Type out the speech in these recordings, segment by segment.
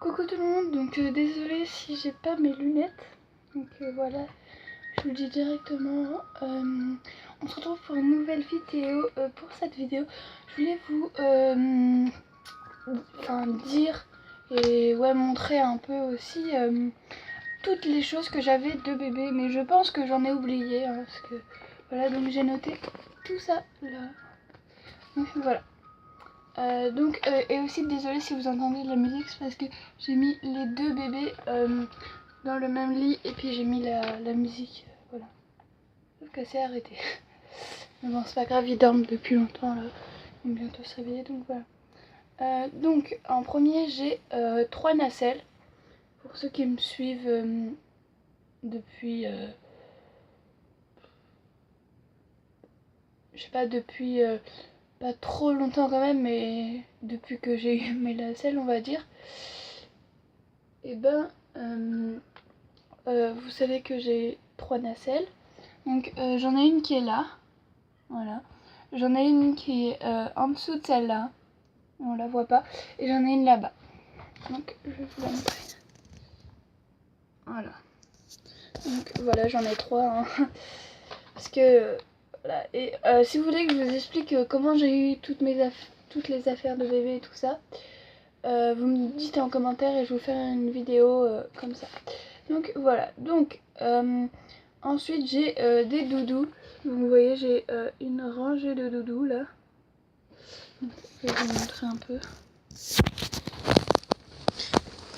Coucou tout le monde, donc désolée si j'ai pas mes lunettes, donc voilà, je vous le dis directement, on se retrouve pour une nouvelle vidéo. Pour cette vidéo, je voulais vous dire et montrer un peu aussi toutes les choses que j'avais de bébé, mais je pense que j'en ai oublié, hein, parce que voilà, donc j'ai noté tout ça là, donc voilà. Et aussi désolée si vous entendez de la musique, c'est parce que j'ai mis les deux bébés dans le même lit et puis j'ai mis la musique, voilà. Sauf que c'est arrêté. Mais bon, c'est pas grave, ils dorment depuis longtemps là, ils vont bientôt se réveiller, donc voilà. Donc en premier j'ai 3 nacelles, pour ceux qui me suivent depuis, je sais pas, depuis pas trop longtemps quand même, mais depuis que j'ai eu mes nacelles on va dire. Et vous savez que j'ai 3 nacelles. Donc j'en ai une qui est là, voilà. J'en ai une qui est en dessous de celle-là, on la voit pas. Et j'en ai une là-bas. Donc je vais vous la montrer. Voilà. Donc voilà, j'en ai 3. Hein. Parce que voilà. Et si vous voulez que je vous explique comment j'ai eu toutes les affaires de bébé et tout ça, vous me dites en commentaire et je vous ferai une vidéo comme ça. Donc voilà. Donc ensuite j'ai des doudous. Donc, vous voyez, j'ai une rangée de doudous là. Donc, je vais vous montrer un peu.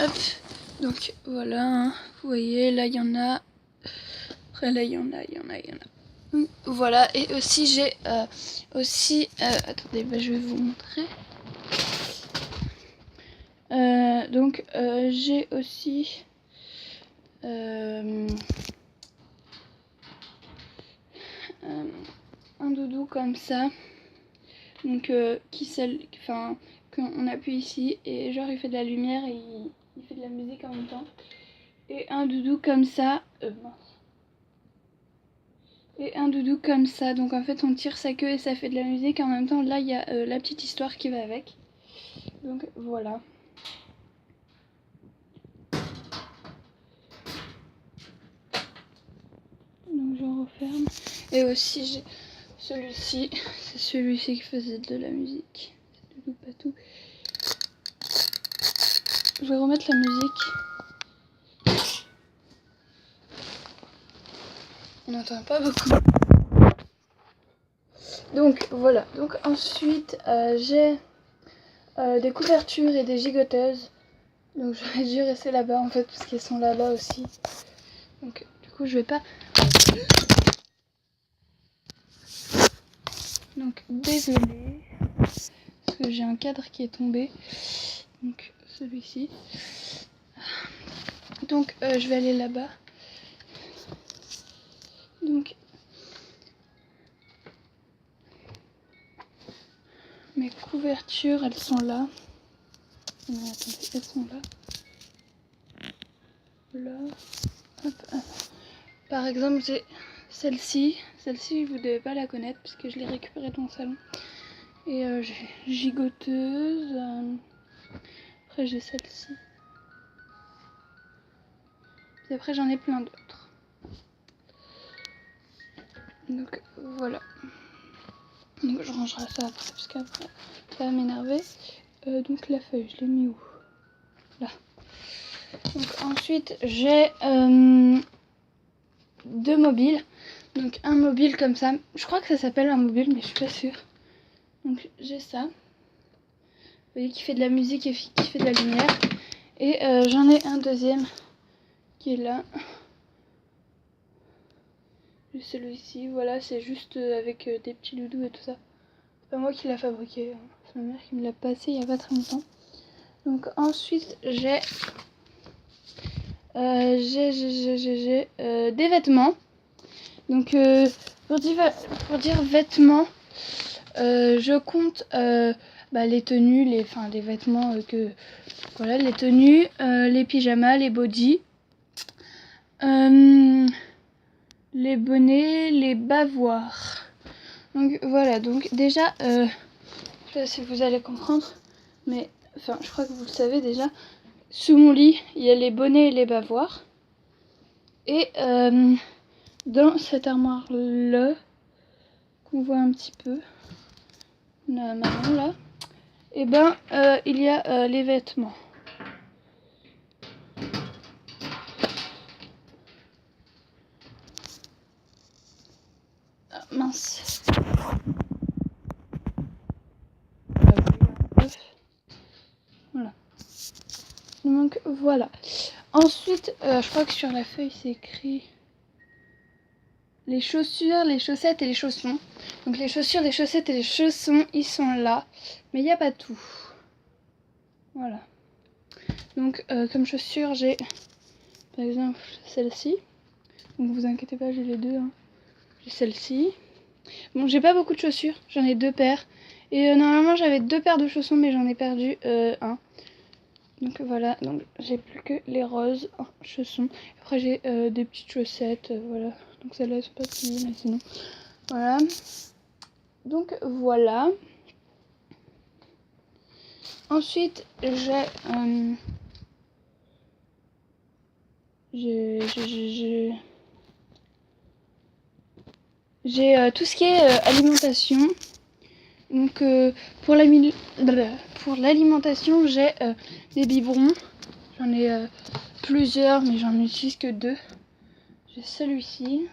Hop. Donc voilà. Hein. Vous voyez, là il y en a. Après là il y en a. Voilà. Et aussi j'ai attendez, je vais vous montrer. Donc j'ai aussi un doudou comme ça, donc qu'on appuie ici et genre il fait de la lumière et il fait de la musique en même temps. Et un doudou comme ça, et un doudou comme ça, donc en fait on tire sa queue et ça fait de la musique en même temps. Là il y a la petite histoire qui va avec, donc voilà. Donc je referme. Et aussi j'ai celui-ci, c'est celui-ci qui faisait de la musique. C'est Doudou Patou. Je vais remettre la musique. On n'entend pas beaucoup. Donc voilà. Donc ensuite j'ai des couvertures et des gigoteuses. Donc j'aurais dû rester là-bas en fait parce qu'elles sont là-bas aussi. Donc du coup je vais pas. Donc désolée parce que j'ai un cadre qui est tombé. Donc celui-ci. Donc je vais aller là-bas. Donc mes couvertures elles sont là. Non, attendez, elles sont là. Là. Hop, hop. Par exemple j'ai celle-ci. Celle-ci vous devez pas la connaître puisque je l'ai récupérée dans le salon. Et j'ai gigoteuse. Après j'ai celle-ci. Puis après j'en ai plein d'autres. Donc voilà. Donc je rangerai ça après parce qu'après ça va m'énerver. Donc la feuille, je l'ai mis où? Là. Donc ensuite j'ai 2 mobiles. Donc un mobile comme ça. Je crois que ça s'appelle un mobile mais je suis pas sûre. Donc j'ai ça. Vous voyez qui fait de la musique et qui fait de la lumière. Et j'en ai un deuxième qui est là. Celui-ci, voilà, c'est juste avec des petits doudous et tout ça. C'est pas moi qui l'a fabriqué, hein. C'est ma mère qui me l'a passé il y a pas très longtemps. Donc ensuite j'ai des vêtements. Donc pour dire vêtements, je compte les tenues, les vêtements voilà, les tenues, les pyjamas, les bodys, les bonnets, les bavoirs. Donc voilà, donc déjà, je sais pas si vous allez comprendre, mais enfin je crois que vous le savez déjà, sous mon lit, il y a les bonnets et les bavoirs. Et dans cette armoire-là, qu'on voit un petit peu, la marron là, et ben il y a les vêtements. Ah, mince. Voilà. Donc voilà. Ensuite, je crois que sur la feuille c'est écrit les chaussures, les chaussettes et les chaussons. Donc les chaussures, les chaussettes et les chaussons, ils sont là. Mais il n'y a pas tout. Voilà. Donc comme chaussures, j'ai par exemple celle-ci. Donc vous inquiétez pas, j'ai les deux. Hein. J'ai celle-ci. Bon, j'ai pas beaucoup de chaussures. J'en ai 2 paires. Et normalement j'avais 2 paires de chaussons, mais j'en ai perdu un. Donc voilà, donc j'ai plus que les roses chaussons. Après j'ai des petites chaussettes, voilà. Donc celles-là elles sont pas pliées, mais sinon voilà. Donc voilà. Ensuite j'ai tout ce qui est alimentation. Donc pour l'alimentation j'ai des biberons. J'en ai plusieurs, mais j'en utilise que 2. J'ai celui-ci.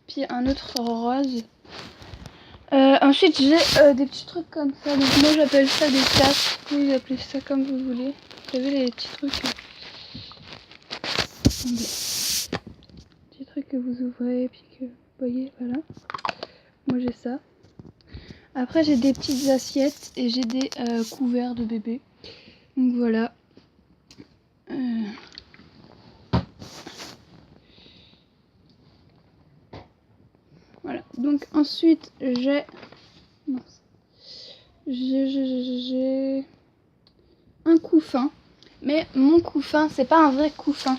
Puis un autre rose. Ensuite j'ai des petits trucs comme ça. Donc moi j'appelle ça des tasses. Vous appelez ça comme vous voulez. Vous savez les petits trucs. Des petits trucs que vous ouvrez et puis que vous voyez, voilà. Moi j'ai ça. Après j'ai des petites assiettes et j'ai des couverts de bébé. Donc voilà. Voilà. Donc ensuite j'ai un couffin. Mais mon couffin, c'est pas un vrai couffin.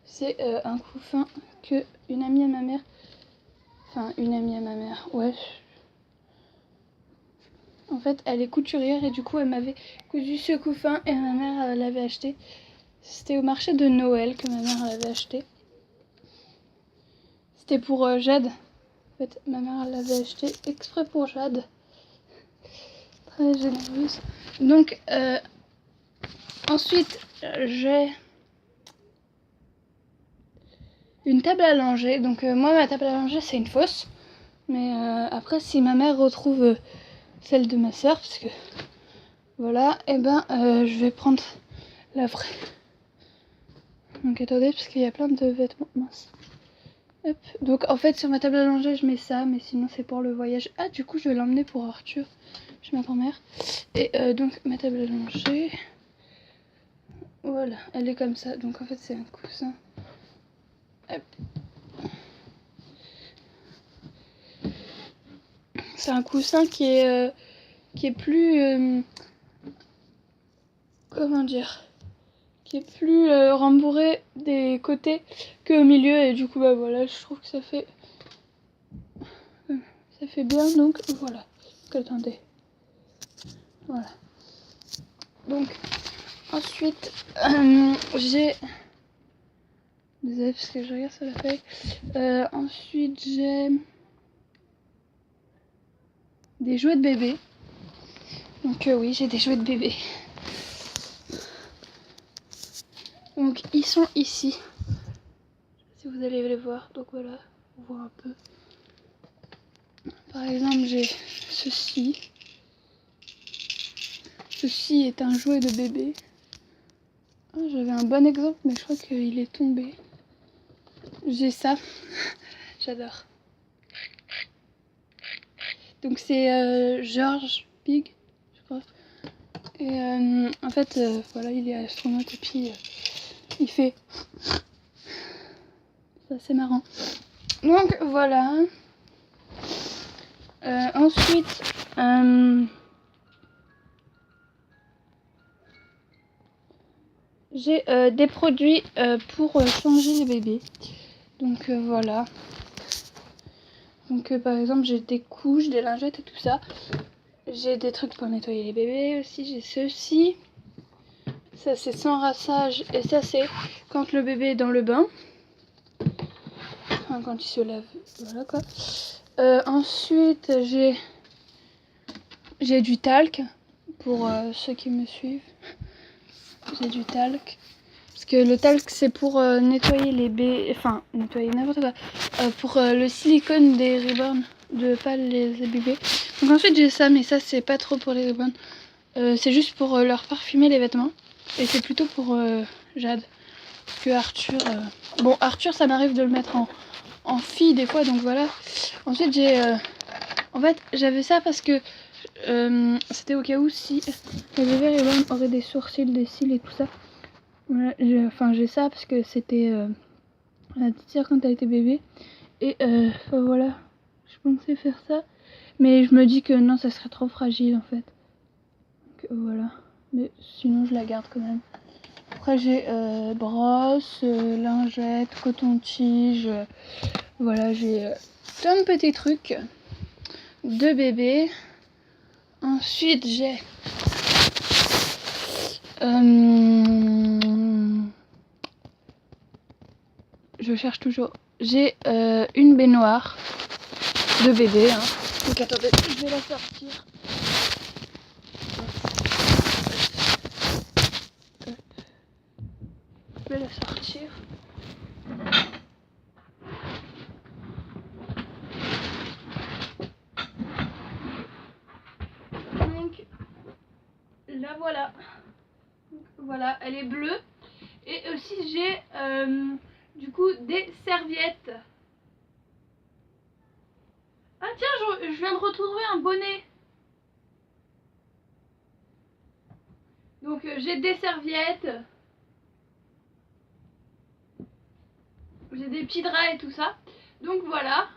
C'est un couffin que une amie à ma mère. Enfin, une amie à ma mère, ouais. En fait, elle est couturière et du coup, elle m'avait cousu ce couffin et ma mère l'avait acheté. C'était au marché de Noël que ma mère l'avait acheté. C'était pour Jade. En fait, ma mère l'avait acheté exprès pour Jade. Très généreuse. Donc, ensuite, j'ai une table à langer. Donc, moi, ma table à langer, c'est une fausse. Mais après, si ma mère retrouve celle de ma soeur, parce que voilà, et ben je vais prendre la vraie. Donc attendez, parce qu'il y a plein de vêtements. Mince. Hop. Donc en fait, sur ma table à langer, je mets ça, mais sinon c'est pour le voyage. Ah, du coup, je vais l'emmener pour Arthur, chez ma grand-mère. Et donc, ma table à langer. Voilà, elle est comme ça. Donc en fait, c'est un coussin. Hop. C'est un coussin qui est plus comment dire, qui est plus rembourré des côtés qu'au milieu, et du coup bah voilà, je trouve que ça fait bien. Donc voilà. Donc, attendez, voilà. Donc ensuite j'ai désolé parce que je regarde sur la feuille. Ensuite j'ai des jouets de bébé. Donc oui, j'ai des jouets de bébé. Donc ils sont ici. Si vous allez les voir. Donc voilà, on voit un peu. Par exemple, j'ai ceci. Ceci est un jouet de bébé. Oh, j'avais un bon exemple, mais je crois qu'il est tombé. J'ai ça. J'adore. Donc c'est George Pig, je crois. Et en fait, voilà, il est astronaute et puis il fait... Ça, c'est marrant. Donc voilà. Ensuite, j'ai des produits pour changer les bébés. Donc voilà. Donc par exemple, j'ai des couches, des lingettes et tout ça. j'ai des trucs pour nettoyer les bébés aussi. J'ai ceci. Ça c'est sans rinçage et ça c'est quand le bébé est dans le bain. Enfin, quand il se lave. Voilà quoi. Ensuite j'ai du talc pour ceux qui me suivent. J'ai du talc. Parce que le talc c'est pour nettoyer les bébés. Enfin, nettoyer n'importe quoi. Pour le silicone des ribbons. De pas les bébés. Donc ensuite j'ai ça, mais ça c'est pas trop pour les ribbons. C'est juste pour leur parfumer les vêtements. Et c'est plutôt pour Jade. Parce que Arthur... Bon, Arthur ça m'arrive de le mettre en fille des fois, donc voilà. Ensuite j'ai... En fait j'avais ça parce que c'était au cas où si les bébés ribbons auraient des sourcils, des cils et tout ça. Voilà, j'ai ça parce que c'était la petite sœur quand elle était bébé. Et enfin voilà, je pensais faire ça. Mais je me dis que non, ça serait trop fragile en fait. Donc voilà. Mais sinon je la garde quand même. Après j'ai brosse, lingette, coton-tige. Voilà, j'ai plein de petits trucs de bébé. Ensuite j'ai je cherche toujours. J'ai une baignoire de bébé. Hein. Donc attendez, je vais la sortir. Je vais la sortir. Donc la voilà. Donc, voilà, elle est bleue. Et aussi j'ai du coup des serviettes. Ah tiens, je viens de retrouver un bonnet. Donc j'ai des serviettes. J'ai des petits draps et tout ça. Donc voilà.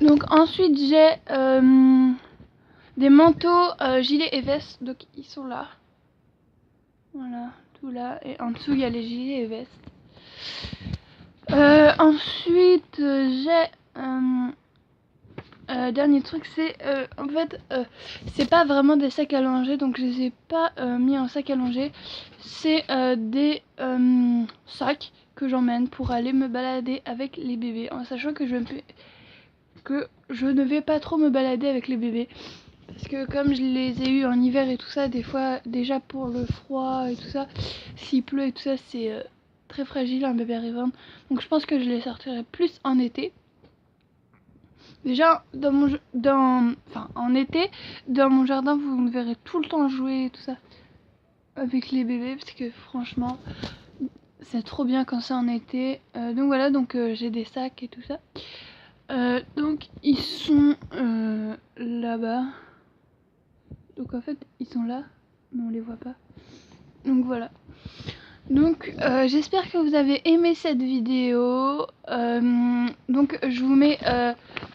Donc ensuite j'ai des manteaux, gilets et vestes. Donc ils sont là. Voilà, tout là. Et en dessous il y a les gilets et vestes. Ensuite j'ai dernier truc, c'est en fait c'est pas vraiment des sacs à langer, donc je les ai pas mis en sac à langer. C'est des sacs que j'emmène pour aller me balader avec les bébés, en sachant que je ne vais pas trop me balader avec les bébés. Parce que comme je les ai eu en hiver et tout ça, des fois déjà pour le froid et tout ça, s'il pleut et tout ça, c'est très fragile un bébé ribbon. Donc je pense que je les sortirai plus en été. Déjà en été, dans mon jardin, vous me verrez tout le temps jouer et tout ça avec les bébés, parce que franchement c'est trop bien quand c'est en été. Donc voilà, donc j'ai des sacs et tout ça. Donc ils sont là-bas. Donc en fait ils sont là, mais on les voit pas. Donc voilà. Donc j'espère que vous avez aimé cette vidéo. Donc je vous mets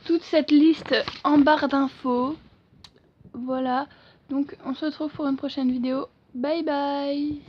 toute cette liste en barre d'infos. Voilà. Donc on se retrouve pour une prochaine vidéo. Bye bye.